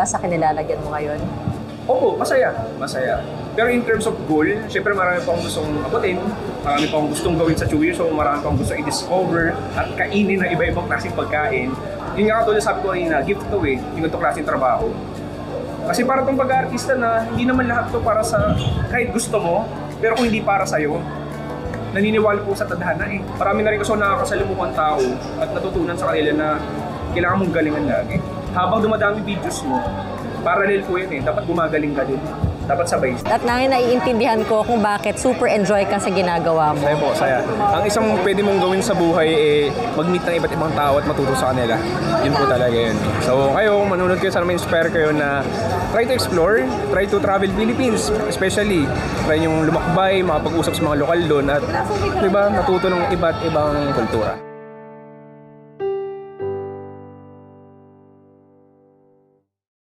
Sa kinilalagyan mo ngayon? Opo, masaya. Masaya. Pero in terms of goal, syempre marami pa akong gustong abutin, marami pa akong gustong gawin sa Chewy, so marami pa akong gustong i-discover at kainin ng iba-ibang klaseng pagkain. Yun nga katulad sabi ko kanina, gift to yung ganitong klaseng trabaho. Kasi para tong pag-aartista na hindi naman lahat to para sa kahit gusto mo, pero kung hindi para sa'yo, naniniwala po sa tadhana eh. Marami na rin kasi nakakasalubukang tao at natutunan sa kanila na kailangan mong galingan lagi. Habang dumadami videos mo, parallel po yun eh, dapat gumagaling ka din. Dapat sabay. At nangin naiintindihan ko kung bakit super enjoy ka sa ginagawa mo. Saya po, saya. Ang isang pwede mong gawin sa buhay eh mag-meet ng iba't ibang tao at matuto sa kanila. Yun po talaga yun. So kayo, manunod kayo, sana ma-inspire kayo na try to explore, try to travel Philippines. Especially, try yung lumakbay, makapag-usap sa mga lokal doon at diba, matuto ng iba't ibang kultura.